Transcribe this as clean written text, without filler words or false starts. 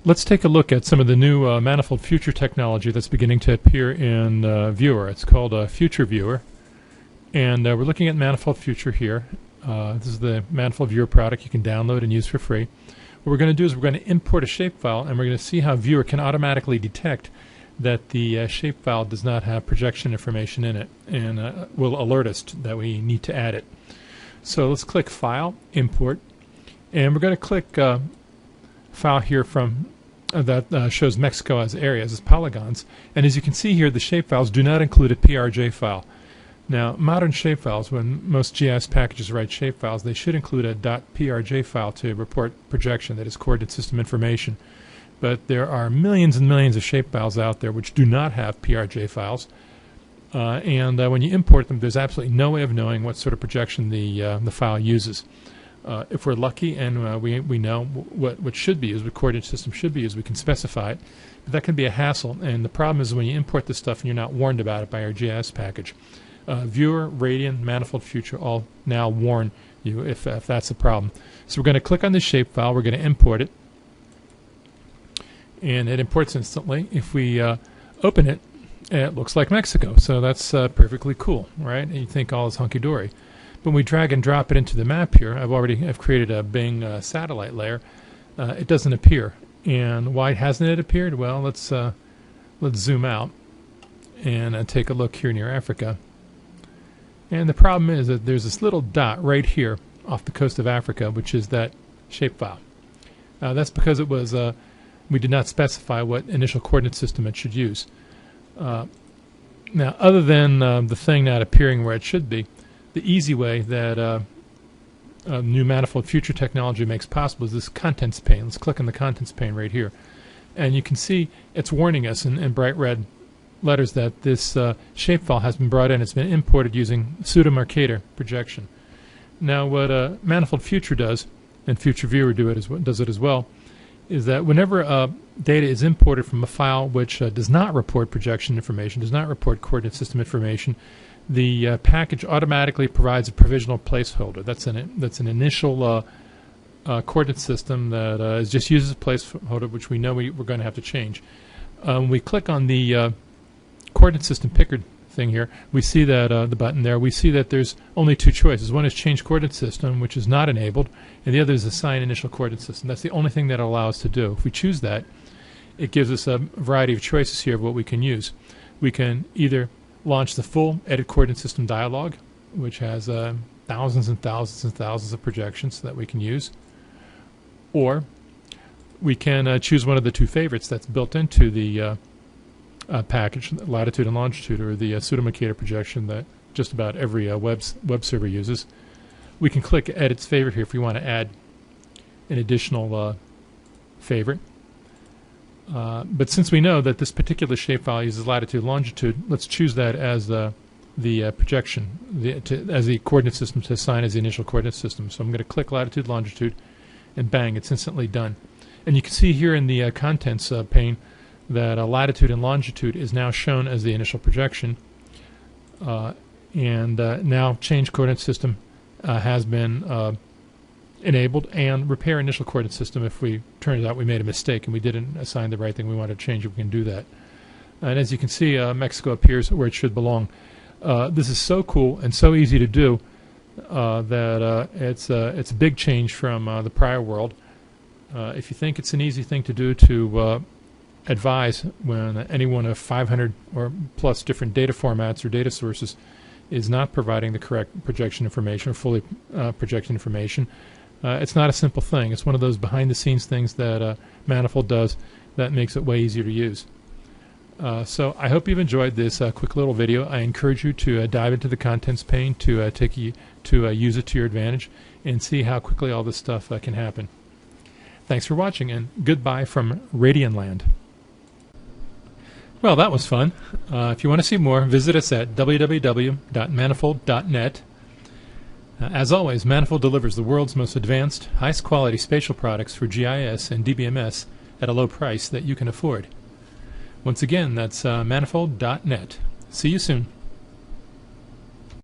Let's take a look at some of the new Manifold Future technology that's beginning to appear in Viewer. It's called Future Viewer, and we're looking at Manifold Future here. This is the Manifold Viewer product you can download and use for free. What we're going to do is we're going to import a shapefile, and we're going to see how Viewer can automatically detect that the shapefile does not have projection information in it, and will alert us that we need to add it. So let's click File, Import, and we're going to click File here from that shows Mexico as areas, as polygons. And as you can see here, the shapefiles do not include a PRJ file. Now, modern shapefiles, when most GIS packages write shapefiles, they should include a .prj file to report projection, that is coordinate system information. But there are millions and millions of shapefiles out there which do not have PRJ files. And when you import them, there's absolutely no way of knowing what sort of projection the file uses. If we're lucky and we know what should be used, what coordinate system should be used, we can specify it. But that can be a hassle, and the problem is when you import this stuff and you're not warned about it by our GIS package. Viewer, Radian, Manifold Future all now warn you if that's a problem. So we're going to click on this shapefile, we're going to import it, and it imports instantly. If we open it, it looks like Mexico, so that's perfectly cool, right? And you think all is hunky-dory. When we drag and drop it into the map here, I've created a Bing satellite layer. It doesn't appear, and why hasn't it appeared? Well, let's zoom out and take a look here near Africa. And the problem is that there's this little dot right here off the coast of Africa, which is that shapefile. That's because it was we did not specify what initial coordinate system it should use. Now, other than the thing not appearing where it should be, the easy way that new Manifold Future technology makes possible is this contents pane. Let's click on the contents pane right here. And you can see it's warning us in bright red letters that this shapefile has been brought in. It's been imported using pseudo Mercator projection. Now what Manifold Future does, and Future Viewer does it as well, is that whenever data is imported from a file which does not report projection information, does not report coordinate system information, the package automatically provides a provisional placeholder. That's an initial coordinate system that is just used as a placeholder, which we know we're going to have to change. We click on the coordinate system picker thing here. We see that the button there. We see that there's only two choices. One is change coordinate system, which is not enabled, and the other is assign initial coordinate system. That's the only thing that it'll allow us to do. If we choose that, it gives us a variety of choices here of what we can use. We can either launch the full edit coordinate system dialog, which has thousands and thousands and thousands of projections that we can use, or we can choose one of the two favorites that's built into the package, latitude and longitude, or the pseudo Mercator projection that just about every web server uses. We can click Edit's Favorite here if we want to add an additional favorite. But since we know that this particular shapefile uses latitude and longitude, let's choose that as the projection, as the coordinate system to assign as the initial coordinate system. So I'm going to click latitude, longitude, and bang, it's instantly done. And you can see here in the contents pane that latitude and longitude is now shown as the initial projection, and now change coordinate system has been enabled, and repair initial coordinate system if we turned out we made a mistake and we didn't assign the right thing we want to change, we can do that. And as you can see, Mexico appears where it should belong. This is so cool and so easy to do that it's a big change from the prior world. If you think it's an easy thing to do to advise when any one of 500 or plus different data formats or data sources is not providing the correct projection information or fully projection information, it's not a simple thing. It's one of those behind-the-scenes things that Manifold does that makes it way easier to use. So I hope you've enjoyed this quick little video. I encourage you to dive into the contents pane to use it to your advantage and see how quickly all this stuff can happen. Thanks for watching, and goodbye from Radian Land. Well, that was fun. If you want to see more, visit us at www.manifold.net. As always, Manifold delivers the world's most advanced, highest quality spatial products for GIS and DBMS at a low price that you can afford. Once again, that's manifold.net. See you soon.